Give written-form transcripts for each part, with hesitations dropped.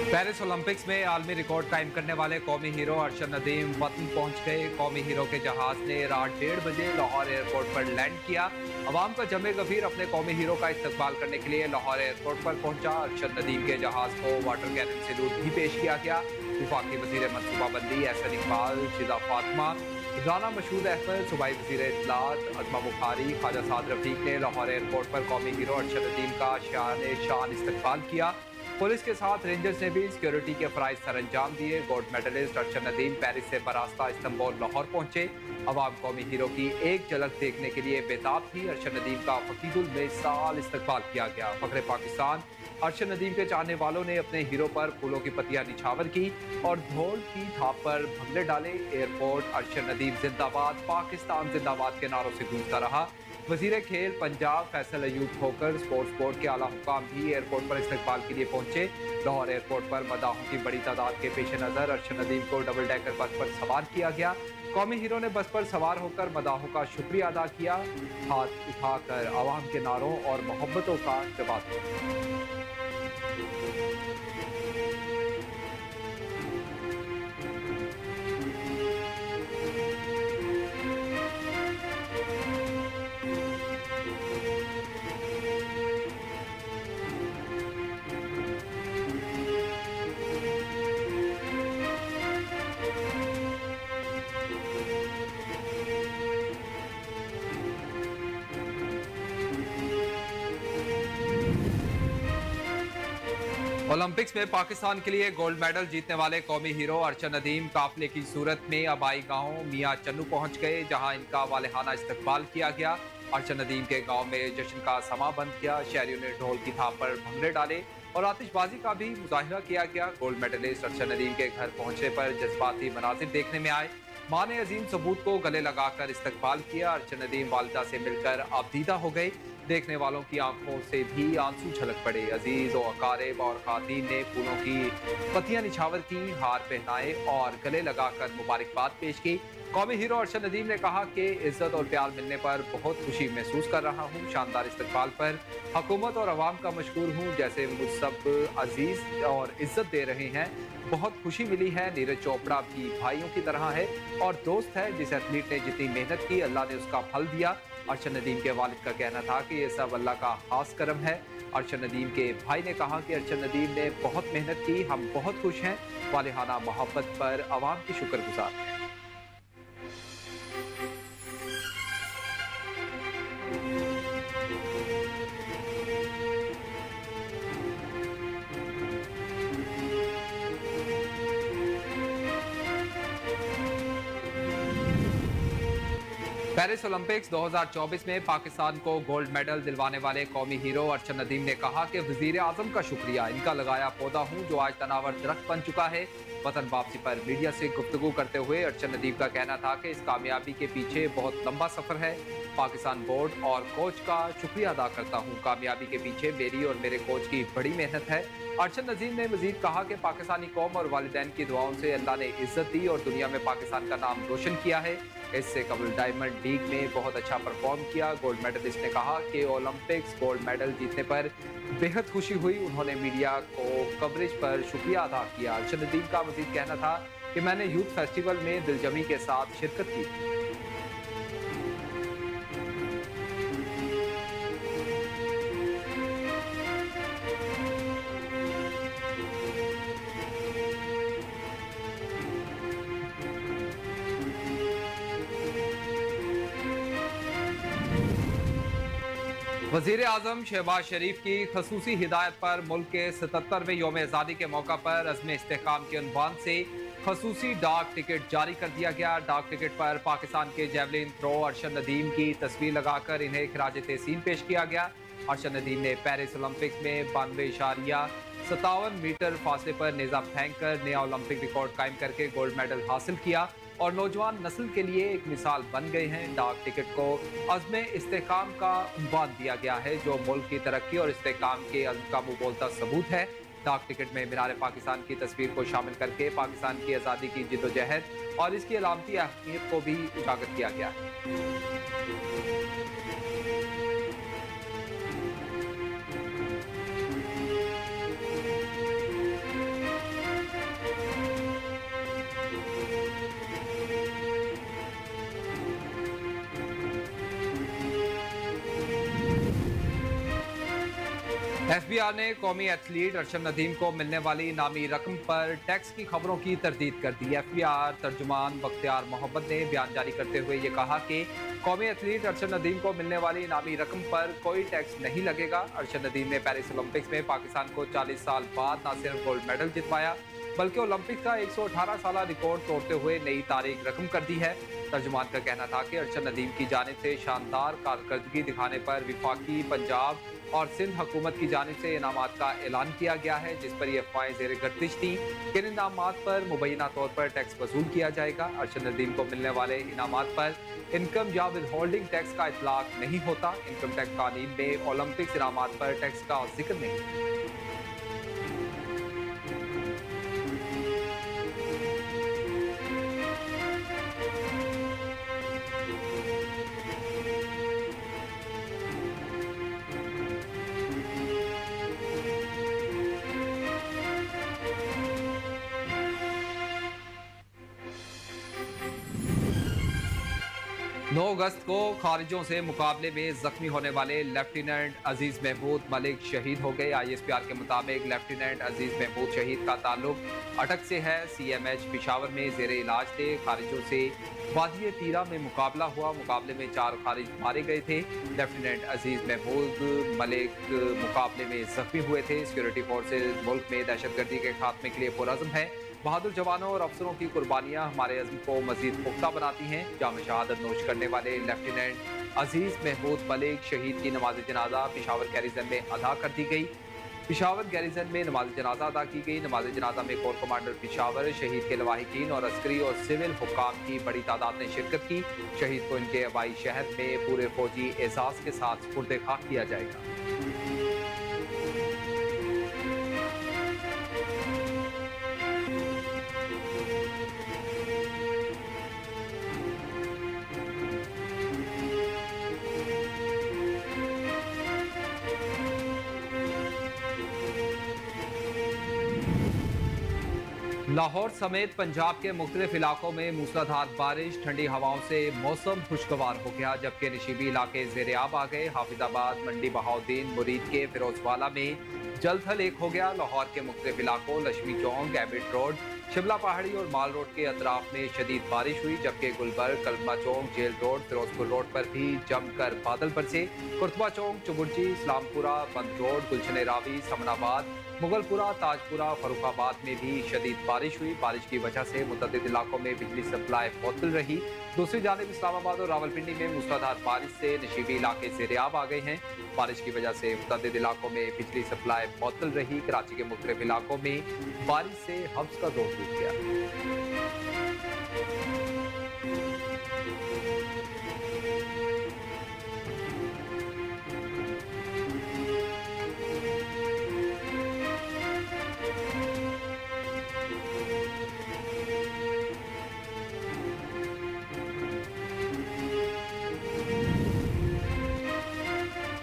Paris Olympics में आलमी record कायम करने वाले कौमी हीरो अरशद नदीम वतन पहुंच गए। कौमी हीरो के जहाज ने रात 1:30 बजे लाहौर एयरपोर्ट पर लैंड किया। अवाम का जमे गफीर अपने कौमी हीरो का इस्तकबाल करने के लिए लाहौर एयरपोर्ट पर पहुंचा। अरशद नदीम के जहाज को वाटर कैनन सैल्यूट भी पेश किया गया। वफाकी वजीर मनसूबाबंदी एहसन इकबाल, शिदा फातिमा, राना मशहूद अहमद, सूबाई वजीर इत्तलात अजमा बुखारी, ख्वाजा साद रफीक ने लाहौर एयरपोर्ट पर कौमी हीरो अरशद नदीम का शान इस्तकबाल किया। पुलिस के साथ रेंजर्स ने भी सिक्योरिटी के फराइज सर अंजाम दिए। Gold medalist Arshad Nadeem Paris से बरास्ता इस्तांबुल लाहौर पहुंचे। अवाम कौमी हीरो की एक झलक देखने के लिए बेताब थी। अरशद नदीम का फकीदुल मिसाल इस्तकबाल किया गया। फखरे पाकिस्तान अरशद नदीम के चाहने वालों ने अपने हीरो पर फूलों की पत्तियां निछावर की और ढोल की थाप पर भंगड़े डाले। एयरपोर्ट अरशद नदीम जिंदाबाद, पाकिस्तान जिंदाबाद के नारों से गूंजता रहा। वजीर खेल पंजाब फैसल अयूब खोकर, स्पोर्ट्स बोर्ड के आला हुकाम भी एयरपोर्ट पर इस्तकबाल के लिए पहुंचे। लाहौर एयरपोर्ट पर मदाहों की बड़ी तादाद के पेश नजर अरशद नदीम को डबल डेकर बस पर सवार किया गया। कौमी हीरो ने बस पर सवार होकर मदाहों का शुक्रिया अदा किया। हाथ उठाकर आवाम के नारों और मोहब्बतों का जवाब दिया। ओलंपिक्स में पाकिस्तान के लिए गोल्ड मेडल जीतने वाले कौमी हीरो अरशद नदीम काफिले की सूरत में आबाई गांव मियां चन्नू पहुंच गए, जहां इनका वालेहाना इस्तकबाल किया गया। अरशद नदीम के गांव में जश्न का समा बंद किया। शहरियों ने ढोल की थाप पर भंगड़े डाले और आतिशबाजी का भी मुजाहिरा किया गया। गोल्ड मेडलिस्ट अरशद नदीम के घर पहुंचने पर जज्बाती मनाजिर देखने में आए। मां ने अजीम सबूत को गले लगाकर इस्तकबाल किया। अरशद नदीम वालिदा से मिलकर आबदीदा हो गए। देखने वालों की आंखों से भी आंसू झलक पड़े। अजीज और अकारिब और खातीन ने फूलों की पत्तियां निछावर की, हार पहनाए और गले लगाकर मुबारकबाद पेश की। कौमी हीरो अरशद नदीम ने कहा कि इज्जत और प्यार मिलने पर बहुत खुशी महसूस कर रहा हूँ। शानदार इस्तकबाल पर हुकूमत और अवाम का मशकूर हूँ, जैसे मुझ सब अजीज और इज्जत दे रहे हैं। बहुत खुशी मिली है। नीरज चोपड़ा भी भाइयों की तरह है और दोस्त है। जिस एथलीट ने जितनी मेहनत की, अल्लाह ने उसका फल दिया। अरशद नदीम के वालिद का कहना था कि ये सब अल्लाह का खास करम है। अरशद नदीम के भाई ने कहा कि अरशद नदीम ने बहुत मेहनत की, हम बहुत खुश हैं। वालिहाना मोहब्बत पर अवाम की शुक्रगुजार हैं। पेरिस ओलंपिक्स 2024 में पाकिस्तान को गोल्ड मेडल दिलवाने वाले कौमी हीरो अरशद नदीम ने कहा कि वजीर आजम का शुक्रिया, इनका लगाया पौधा हूँ जो आज तनावर दरख्त बन चुका है। वतन वापसी पर मीडिया से गुफ्तगू करते हुए अरशद नदीम का कहना था कि इस कामयाबी के पीछे बहुत लंबा सफर है। पाकिस्तान बोर्ड और कोच का शुक्रिया अदा करता हूँ। कामयाबी के पीछे मेरी और मेरे कोच की बड़ी मेहनत है। अरशद नदीम ने मजीद कहा कि पाकिस्तानी कौम और वालिदैन की दुआओं से अल्लाह ने इज्जत दी और दुनिया में पाकिस्तान का नाम रोशन किया है। इससे कबल डायमंड लीग में बहुत अच्छा परफॉर्म किया। गोल्ड मेडलिस्ट ने कहा कि ओलंपिक्स गोल्ड मेडल जीतने पर बेहद खुशी हुई। उन्होंने मीडिया को कवरेज पर शुक्रिया अदा किया। अरशद नदीम का मजीद कहना था कि मैंने यूथ फेस्टिवल में दिलजमी के साथ शिरकत की। वजीर आजम शहबाज शरीफ की खसूसी हिदायत पर मुल्क के 77वें योम आज़ादी के मौका पर अज़्म इस्तेहकाम के उन्वान से खसूसी डाक टिकट जारी कर दिया गया। डाक टिकट पर पाकिस्तान के जेवलिन थ्रो अरशद नदीम की तस्वीर लगाकर इन्हें खिराज तहसीन पेश किया गया। अरशद नदीम ने पेरिस ओलंपिक्स में 92.57 मीटर फासले पर नेजा फेंक कर नया ओलंपिक रिकॉर्ड कायम करके गोल्ड मेडल हासिल किया और नौजवान नस्ल के लिए एक मिसाल बन गए हैं। डाक टिकट को अज़्म इस्तेहकाम का उन्वान दिया गया है, जो मुल्क की तरक्की और इस्तेहकाम के अज़्म का मुबोलता सबूत है। डाक टिकट में मीनार पाकिस्तान की तस्वीर को शामिल करके पाकिस्तान की आज़ादी की जिद्दोजहद और इसकी अलामती अहमियत को भी उजागर किया गया है। एफबीआर ने कौमी एथलीट अरशद नदीम को मिलने वाली इनामी रकम पर टैक्स की खबरों की तरदीद कर दी। एफबीआर तर्जुमान बख्तियार मोहम्मद ने बयान जारी करते हुए ये कहा कि कौमी एथलीट अरशद नदीम को मिलने वाली इनामी रकम पर कोई टैक्स नहीं लगेगा। अरशद नदीम ने पेरिस ओलंपिक्स में पाकिस्तान को 40 साल बाद न सिर्फ गोल्ड मेडल जितवाया बल्कि ओलंपिक का 118 साल रिकॉर्ड तोड़ते हुए नई तारीख रकम कर दी है। तर्जुमान का कहना था कि अरशद नदीम की जानिब से शानदार कारकर्दगी दिखाने पर विफाकी, पंजाब और सिंध हुकूमत की जानिब से इनामात का ऐलान किया गया है, जिस पर ये अफवाहें जेर गर्दिश थी कि इन इनामात पर मुबैना तौर पर टैक्स वसूल किया जाएगा। अरशद नदीम को मिलने वाले इनामात पर इनकम या विद होल्डिंग टैक्स का इतलाक नहीं होता। इनकम टैक्स कानून में ओलंपिक्स इनामात पर टैक्स का जिक्र नहीं। 9 अगस्त को खारिजों से मुकाबले में जख्मी होने वाले लेफ्टिनेंट अजीज महमूद मलिक शहीद हो गए। आईएसपीआर के मुताबिक लेफ्टिनेंट अजीज महमूद शहीद का ताल्लुक अटक से है। सीएमएच पिशावर में जेर इलाज थे। खारिजों से वादी तीरा में मुकाबला हुआ। मुकाबले में 4 खारिज मारे गए थे। लेफ्टिनेंट अजीज महमूद मलिक मुकाबले में जख्मी हुए थे। सिक्योरिटी फोर्सेज मुल्क में दहशतगर्दी के खात्मे के लिए पुरअज़्म है। बहादुर जवानों और अफसरों की कुर्बानियां हमारे अज़्म को मजीद पुख्ता बनाती हैं। जाम शहादत नोश करने वाले लेफ्टिनेंट अजीज महमूद मलिक शहीद की नमाज जनाजा पिशावर गैरिजन में अदा कर दी गई। पिशावर गैरिजन में नमाज जनाजा अदा की गई। नमाज जनाजा में कोर कमांडर पिशावर, शहीद के लवाहिकीन और अस्करी और सिविल हुक्काम की बड़ी तादाद ने शिरकत की। शहीद को इनके हवाई शहर में पूरे फौजी एजाज के साथ सुपुर्द खाक किया जाएगा। लाहौर समेत पंजाब के मुख्तलिफ इलाकों में मूसलाधार बारिश, ठंडी हवाओं से मौसम खुशगवार हो गया, जबकि नशीबी इलाके ज़ेर-ए-आब आ गए। हाफिजाबाद, मंडी बहाउद्दीन, मुरीद के फिरोजवाला में जल्द हल एक हो गया। लाहौर के मुख्तलिफ इलाकों लक्ष्मी चौक, एबिट रोड, शिमला पहाड़ी और माल रोड के अतराफ में शदीद बारिश हुई, जबकि गुलबर्ग, कलमा चौक, जेल रोड, फिरोजपुर रोड पर भी जमकर बादल बरसे। कुर्तबा चौक, चुबुर्जी, इस्लामपुरा, बंद रोड, गुलशन रावी, समनाबाद, मुगलपुरा, ताजपुरा, फरुखाबाद में भी शदीद बारिश हुई। बारिश की वजह से मुतअद्दिद इलाकों में बिजली सप्लाई मुअत्तल रही। दूसरी जानिब इस्लामाबाद और रावलपिंडी में मूसलाधार बारिश से नशीबी इलाके ज़ेर-ए-आब आ गए हैं। बारिश की वजह से मुतअद्दिद इलाकों में बिजली सप्लाई मुअत्तल रही। कराची के मुख्तलिफ इलाकों में बारिश से हब्स का दौर टूट गया।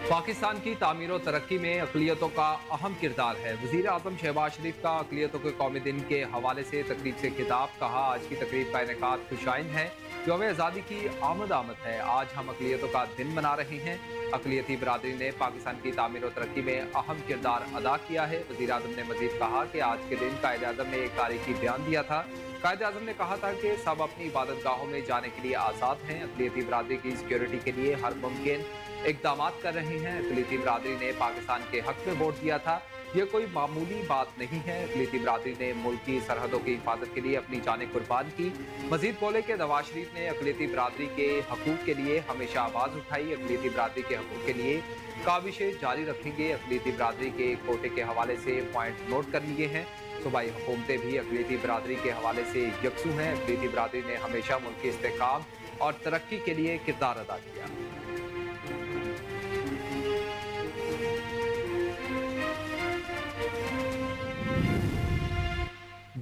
पाकिस्तान की तामीर और तरक्की में अक़लियतों का अहम किरदार है। वज़ीर आज़म शहबाज शरीफ का अक़लियतों के कौमी दिन के हवाले से तकरीब से खिताब। कहा, आज की तकरीब का इनेकाद खुशाइन है, जो हमें आज़ादी की आमद है। आज हम अक़लियतों का दिन मना रहे हैं। अक़लियती बरादरी ने पाकिस्तान की तामीर और तरक्की में अहम किरदार अदा किया है। वज़ीर आज़म ने मज़ीद कहा कि आज के दिन कायद आज़म ने एक तारीखी बयान दिया था। कायद आज़म ने कहा था कि सब अपनी इबादत गाहों में जाने के लिए आज़ाद हैं। अक़लियती बरादरी की सिक्योरिटी के लिए हर मुमकिन इक़दाम कर रहे हैं। अक़लियती बरादरी ने पाकिस्तान के हक में वोट दिया था। ये कोई मामूली बात नहीं है। अक़लियती बरादरी ने मुल्क की सरहदों की हिफाजत के लिए अपनी जानें कुर्बान की। मजीद बोले कि नवाज शरीफ ने अक़लियती बरादरी के हकूक़ के लिए हमेशा आवाज़ उठाई। अक़लियती बरादरी के हकूक़ के लिए काविशें जारी रखेंगे। अक़लियती बरादरी के कोटे के हवाले से पॉइंट नोट कर लिए हैं। सूबाई हुकूमतें भी अक़लियती बरादरी के हवाले से यकसू हैं। अक़लियती बरादरी ने हमेशा मुल्क के इस्तेहकाम और तरक्की के लिए किरदार अदा किया।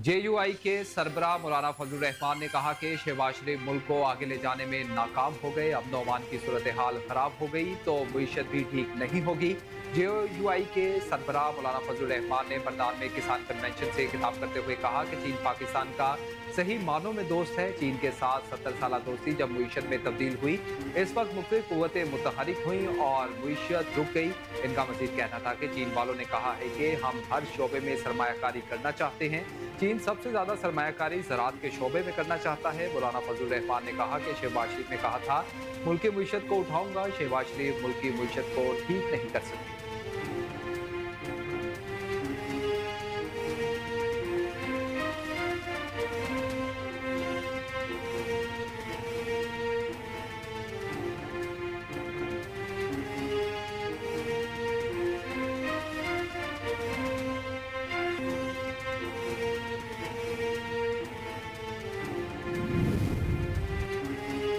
जेयूआई के सरबराह मौलाना फजलुर रहमान ने कहा कि शहबाज शरीफ मुल्क को आगे ले जाने में नाकाम हो गए। अमन अमान की सूरत हाल खराब हो गई तो मीशत भी ठीक नहीं होगी। जेयूआई के सरबराह मौलाना फजलुर रहमान ने मरदान में किसान कन्वेंशन से खिताब करते हुए कहा कि चीन पाकिस्तान का सही मानों में दोस्त है। चीन के साथ 70 साल दोस्ती जब मीशत में तब्दील हुई, इस वक्त मुख्तलिफ कुव्वतें मुतहरिक हुई और मीशत रुक गई। इनका मजीद कहना था कि चीन वालों ने कहा है कि हम हर शोबे में सरमायाकारी करना चाहते हैं। चीन सबसे ज्यादा सरमायाकारी ज़राअत के शोबे में करना चाहता है। मौलाना फजलुर रहमान ने कहा कि शहबाज शरीफ ने कहा था मुल्क की मीशत को उठाऊंगा। शहबाज शरीफ मुल्क की मीशत को ठीक नहीं कर सकते।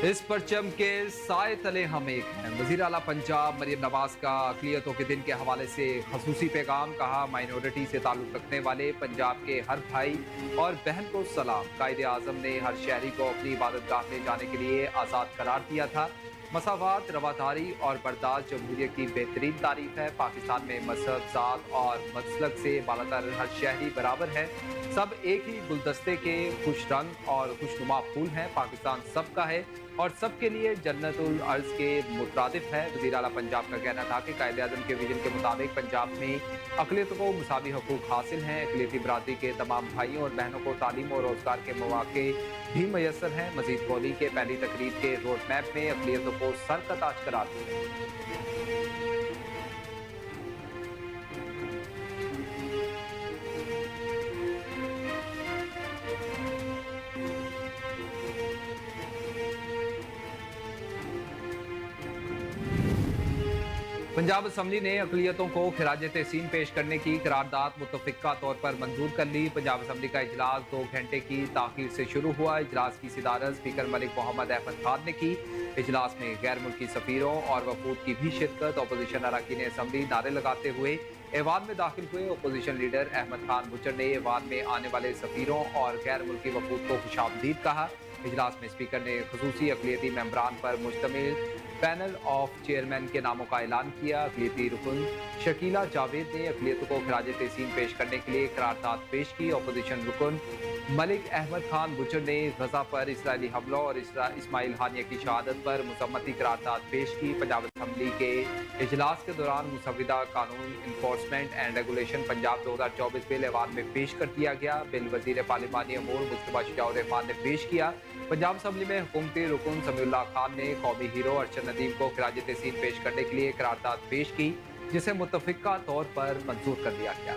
इस परचम के साए तले हम एक हैं। वज़ीर आला पंजाब मरियम नवाज का अक़लियतों के दिन के हवाले से ख़ुसूसी पैगाम। कहा, माइनॉरिटी से ताल्लुक़ रखने वाले पंजाब के हर भाई और बहन को सलाम। कायदे आज़म ने हर शहरी को अपनी इबादतगाह में जाने के लिए आज़ाद करार दिया था। मसावात, रवादारी और बर्दाश्त जमहूरियत की बेहतरीन तारीफ है। पाकिस्तान में मजहब, ज़ात और मसलक से बालातर हर शहरी बराबर है। सब एक ही गुलदस्ते के खुश रंग और खुशनुमा फूल हैं। पाकिस्तान सबका है और सबके लिए जन्नतुल अर्ज के मुतरादिफ है। वज़ीर आला पंजाब का कहना था कि कायदे आज़म के विजन के मुताबिक पंजाब में अक़लियतों को मुसावी हकूक़ हासिल हैं। अक़लियती बरादरी के तमाम भाइयों और बहनों को तालीम और रोज़गार के मौक़े भी मैसर हैं। मज़ीद बोली के पहली तकरीब के रोड मैप में अक़लियतों को सर का ताज करार दिया। पंजाब असम्बली ने अक़लियतों को खिराज तहसीन पेश करने की करारदाद मुतफ़िक़ा तौर पर मंजूर कर ली। पंजाब असम्बली का इजलास 2 घंटे की ताख़ीर से शुरू हुआ। इजलास की सदारत स्पीकर मलिक मोहम्मद अहमद खान ने की। इजलास में गैर मुल्की सफ़ीरों और वफूद की भी शिरकत। अपोजिशन अरकान असम्बली नारे लगाते हुए ऐवान में दाखिल हुए। अपोजिशन लीडर अहमद खान बुचर ने ऐवान में आने वाले सफ़ीरों और गैर मुल्की वफूद को खुशामदीद कहा। इजलास में स्पीकर ने खुसूसी अक़लियती मेंबरान पर मुश्तमिल पैनल ऑफ चेयरमैन के नामों का ऐलान किया। अक़लियती रुकन शकीला जावेद ने अक़लियतों को खिराज तहसीन पेश करने के लिए करारदाद पेश की। अपोजिशन रुकन मलिक अहमद खान बुचर ने गजा पर इसराइली हमलों और इस्माइल हानिया की शहादत पर मुसम्मती करारदाद पेश की। पंजाब असम्बली के इजलास के दौरान मुसविदा कानून enforcement and regulation Punjab 2024 bill ऐवान में पेश कर दिया गया। बिल वज़ीर पार्लिमानी अमूर मुस्तफा शुजाउर रहमान ने पेश किया। पंजाब असम्बली में हुकूमती रुकन समीउल्लाह खान ने कौमी हीरो अरशद नदीम को खिराज तहसीन पेश करने के लिए करारदाद पेश की, जिसे मुतफ़िक़ा तौर पर मंजूर कर दिया गया।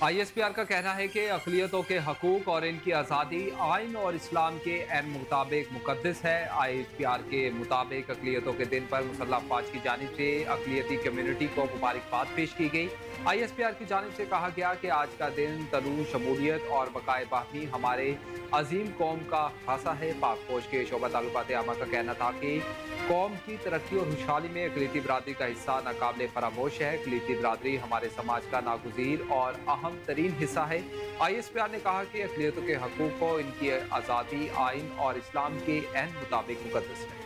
ISPR का कहना है कि अक़लियतों के हकूक़ और इनकी आज़ादी आइन और इस्लाम के ऐन मुताबिक मुक़द्दस है। ISPR के मुताबिक अक़लियतों के दिन पर मुसल्लह अफ़वाज की जानिब से अक़लियती कम्यूनिटी को मुबारकबाद पेश की गई। ISPR की जानिब से कहा गया कि आज का दिन तनू शमूलियत और बक़ाए बाहमी हमारे अजीम कौम का खासा है। पाक फौज के शोबा ताल्लुकात आमा का कहना था कि कौम की तरक्की और खुशहाली में अक़लियती बरादरी का हिस्सा नाकाबिले फरामोश है। अक़लियती बरादरी हमारे समाज का नागुज़ीर और अहम तरीन हिस्सा है। ISPR ने कहा कि अक़लियतों के हकूक़ को इनकी आज़ादी आइन और इस्लाम के ऐन मुताबिक मुक़द्दस है।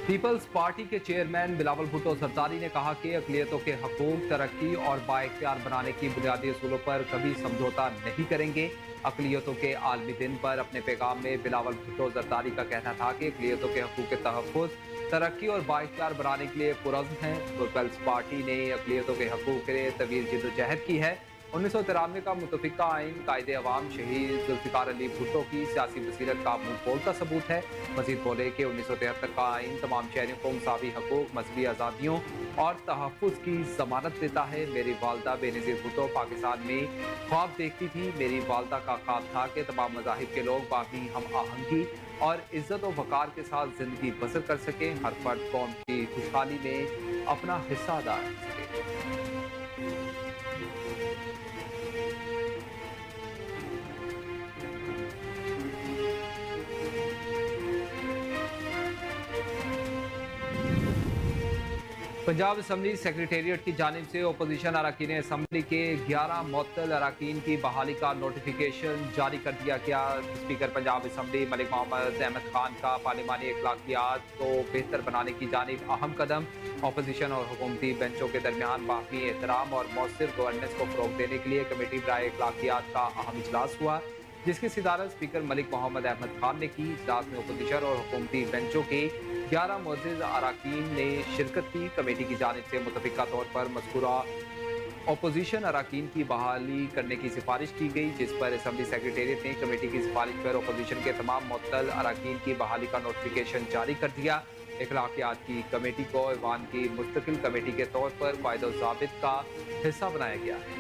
पीपल्स पार्टी के चेयरमैन बिलावल भुट्टो जरदारी ने कहा कि अक़लियतों के हकूक़, तरक्की और बाइख्तियार बनाने की बुनियादी असूलों पर कभी समझौता नहीं करेंगे। अक़लियतों के आलमी दिन पर अपने पैगाम में बिलावल भुट्टो जरदारी का कहना था कि अक़लियतों के हकूक़ के तहफ़्फ़ुज़, तरक्की और बाइख्तियार बनाने के लिए पुरज़्म हैं। पीपल्स पार्टी ने अक़लियतों के हकूक़ के लिए तवील जिद्दोजहद की है। 1993 का मुतफिका आइन कायदे अवाम शहीद जुल्फिकार अली भुट्टो की सियासी बसीरत का मुंह बोलता सबूत है। मजीद बोले कि 1973 का आइन तमाम शहरियों को मसावी हकूक, मजहबी आज़ादियों और तहफ़्फ़ुज़ की जमानत देता है। मेरी वालदा बेनज़ीर भुट्टो पाकिस्तान में ख्वाब देखती थी। मेरी वालदा का ख्वाब था कि तमाम मज़ाहिब के लोग बाकी हम आहंगी और इज़्ज़त और वक़ार के साथ ज़िंदगी बसर कर सकें। हर फर्द कौम की खुशहाली में अपना हिस्सा अदा कर सके। पंजाब असम्बली सेक्रेटेरिएट की जानिब से अपोजिशन अरकान असम्बली के 11 मुअत्तल अरकान की बहाली का नोटिफिकेशन जारी कर दिया गया। स्पीकर पंजाब असम्बली मलिक मोहम्मद अहमद खान का पार्लिमानी अखलाकियात को बेहतर बनाने की जानिब अहम कदम। अपोजिशन और हुकूमती बेंचों के दरमियान बाहमी एहतराम और मौसर गवर्नेंस को फ़रोग देने के लिए कमेटी बराए अखलाकियात का अहम इजलास हुआ, जिसकी सदारत स्पीकर मलिक मोहम्मद अहमद खान ने की। इजलास में अपोजिशन और हुकूमती बेंचों के 11 मुअज़्ज़िज़ अरकान ने शिरकत की। कमेटी की जानिब से मुतफ़िका तौर पर मज़कूरा अपोजिशन अरकान की बहाली करने की सिफारिश की गई, जिस पर असम्बली सेक्रेटेरिएट ने कमेटी की सिफारिश पर अपोजिशन के तमाम मुअत्तल अरकान की बहाली का नोटिफिकेशन जारी कर दिया। अखलाकियात की कमेटी को ऐवान की मुस्तकिल कमेटी के तौर पर कायदो ज़ाबित का हिस्सा बनाया गया है।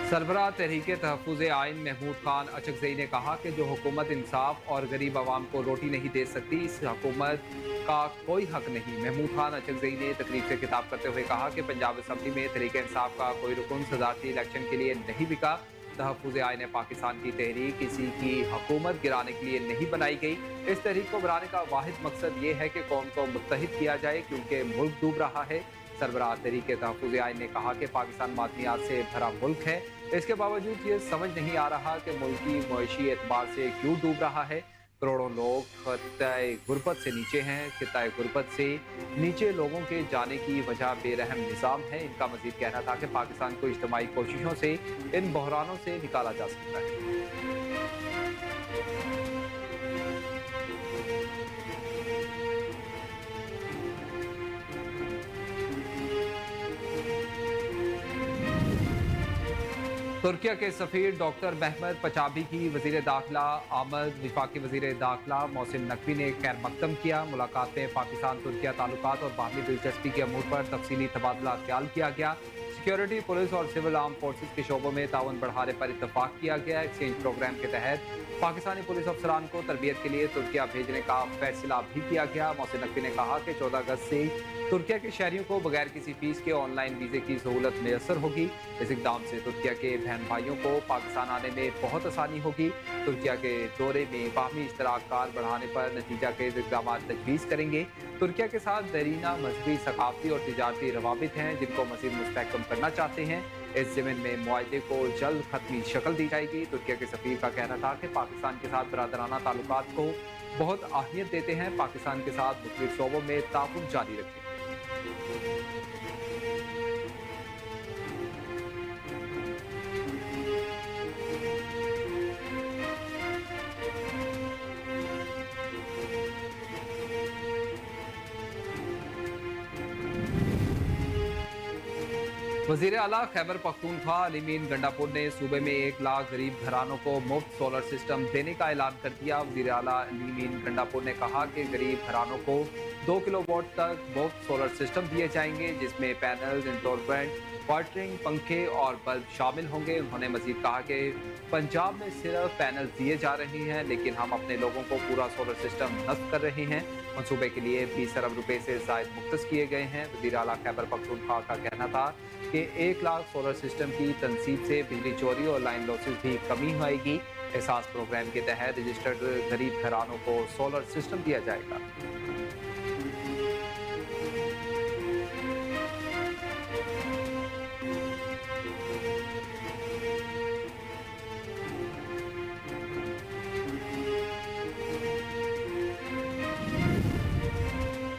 सरबराह तहरीक तहफ़्फ़ुज़ आइन महमूद खान अचकज़ई ने कहा कि जो हुकूमत इंसाफ और गरीब आवाम को रोटी नहीं दे सकती, इस हुकूमत का कोई हक नहीं। महमूद खान अचकज़ई ने तकरीब से खिताब करते हुए कहा कि पंजाब असम्बली में तहरीक इंसाफ का कोई रुकन सदारती इलेक्शन के लिए नहीं बिका। तहफ़्फ़ुज़ आइन पाकिस्तान की तहरीक किसी की हुकूमत गिराने के लिए नहीं बनाई गई। इस तहरीक को बनाने का वाहिद मकसद ये है कि कौम को मुत्तहिद किया जाए, क्योंकि मुल्क डूब रहा है। सरबराह तहरीक तहफ़्फ़ुज़ आइन ने कहा कि पाकिस्तान मादनियात से भरा मुल्क है, इसके बावजूद ये समझ नहीं आ रहा कि मुल्क की मईशी एतबार से क्यों डूब रहा है। करोड़ों लोग खित्ताए गुर्बत से नीचे हैं। खित्ताए गुर्बत से नीचे लोगों के जाने की वजह बेरहम निज़ाम है। इनका मजीद कहना था कि पाकिस्तान को इज्तिमाई कोशिशों से इन बहरानों से निकाला जा सकता है। तुर्किया के सफ़ीर डॉक्टर महमद पचाबी की वज़ीर दाखिला आमद विफाकी वज़ीर दाखिला मोहसिन नकवी ने खैर मकदम किया। मुलाकात में पाकिस्तान तुर्किया ताल्लुकात और बाहमी दिलचस्पी के अमूर पर तफसीली तबादला ख्याल किया गया। सिक्योरिटी, पुलिस और सिविल आर्म फोर्सेज के शोबों में ताउन बढ़ाने पर इतफाक किया गया। एक्सचेंज प्रोग्राम के तहत पाकिस्तानी पुलिस अफसरान को तरबियत के लिए तुर्किया भेजने का फैसला भी किया गया। मोहसिन नकवी ने कहा कि 14 अगस्त से तुर्किया के शहरियों को बगैर किसी फीस के ऑनलाइन वीज़े की सहूलत मैसर होगी। इस इकदाम से तुर्किया के बहन भाइयों को पाकिस्तान आने में बहुत आसानी होगी। तुर्किया के दौरे में बाहमी इश्तराक कार बढ़ाने पर नतीजा के इकदाम तजवीज़ करेंगे। तुर्किया के साथ दरीना मजहबी, सकाफती और तिजारती रवाबित हैं, जिनको मज़ीद मुस्तहकम करना चाहते हैं। इस ज़मीन में मुआहदे को जल्द खत्मी शक्ल दी जाएगी। तुर्किया के सफ़ीर का कहना था कि पाकिस्तान के साथ बरादराना ताल्लुकात को बहुत अहमियत देते हैं। पाकिस्तान के साथ मुख्तलिफ शोबों में ताउन जारी रखें। वज़ीर आला खैबर पख्तूनख्वा अली मीन गंडापुर ने सूबे में 1 लाख गरीब घरानों को मुफ्त सोलर सिस्टम देने का ऐलान कर दिया। वज़ीर आला अली मीन गंडापुर ने कहा कि गरीब घरानों को 2 किलोवाट तक मुफ्त सोलर सिस्टम दिए जाएंगे, जिसमें पैनल, इंटरवेंट, वाटरिंग, पंखे और बल्ब शामिल होंगे। उन्होंने मजीद कहा कि पंजाब में सिर्फ पैनल दिए जा रहे हैं, लेकिन हम अपने लोगों को पूरा सोलर सिस्टम नस्ब कर रहे हैं। मनसूबे के लिए 20 अरब रुपए से ज़ायद मुख्तस किए गए हैं। वज़ीर आला खैबर पख्तूनख्वा का कहना था कि 1 लाख सोलर सिस्टम की तनसीब से बिजली चोरी और लाइन लॉसेस भी कमी आएगी। एहसास प्रोग्राम के तहत रजिस्टर्ड गरीब घरानों को सोलर सिस्टम दिया जाएगा।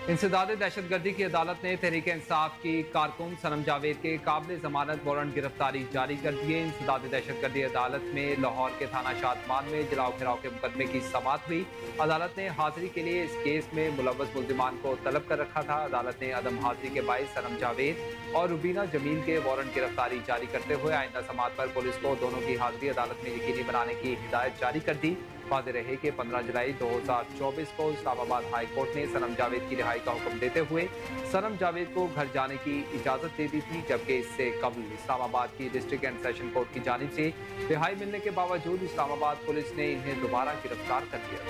इंसदाद दहशतगर्दी की अदालत ने तहरीक इंसाफ की कारकुन सनम जावेद के काबिल जमानत वारंट गिरफ्तारी जारी कर दिए। इंसदाद दहशतगर्दी अदालत में लाहौर के थाना शादमान में जलाओ घिराव के मुकदमे की समाअत हुई। अदालत ने हाजिरी के लिए इस केस में मुलव्वस मुल्जिमान को तलब कर रखा था। अदालत ने अदम हाजिरी के बाइस सनम जावेद और रुबीना जमील के वारंट गिरफ्तारी जारी करते हुए आइंदा समाअत पर पुलिस को दोनों की हाजिरी अदालत में यकीनी बनाने की हिदायत जारी कर दी। वाज़ेह रहे कि 15 जुलाई 2024 को इस्लामाबाद हाई कोर्ट ने सनम जावेद की रिहाई का हुक्म देते हुए सनम जावेद को घर जाने की इजाज़त दे दी थी, जबकि इससे कबल इस्लामाबाद की डिस्ट्रिक्ट एंड सेशन कोर्ट की जानिब से रिहाई मिलने के बावजूद इस्लामाबाद पुलिस ने इन्हें दोबारा गिरफ्तार कर लिया।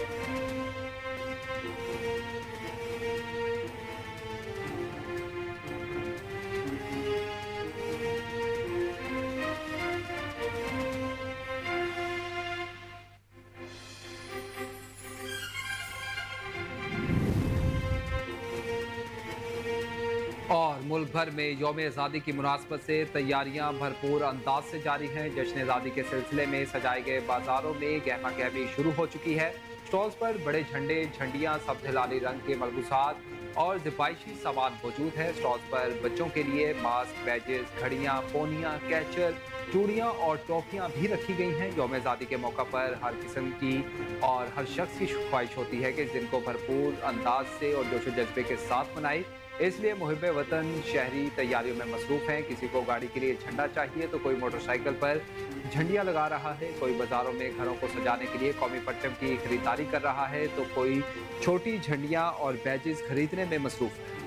और मुल्क भर में यौम आज़ादी की मुनासबत से तैयारियां भरपूर अंदाज से जारी हैं। जश्न आज़ादी के सिलसिले में सजाए गए बाजारों में गहमा गहमी शुरू हो चुकी है। स्टॉल्स पर बड़े झंडे, झंडियां, सब्ज लाली रंग के मलबूसात और दिफाइशी सामान मौजूद है। स्टॉल्स पर बच्चों के लिए मास्क, बैजेस, घड़ियां, पोनियां, कैचर, चूड़ियां और टॉफियां भी रखी गई हैं। यौम आज़ादी के मौका पर हर किस्म की और हर शख्स की ख्वाहिश होती है कि इस दिन को भरपूर अंदाज से और जोशो जज्बे के साथ मनाए। इसलिए मुहिब वतन शहरी तैयारियों में मसरूफ़ हैं। किसी को गाड़ी के लिए झंडा चाहिए तो कोई मोटरसाइकिल पर झंडियां लगा रहा है, कोई बाज़ारों में घरों को सजाने के लिए कौमी परचम की खरीदारी कर रहा है, तो कोई छोटी झंडियां और बैजेस खरीदने में मसरूफ़ है।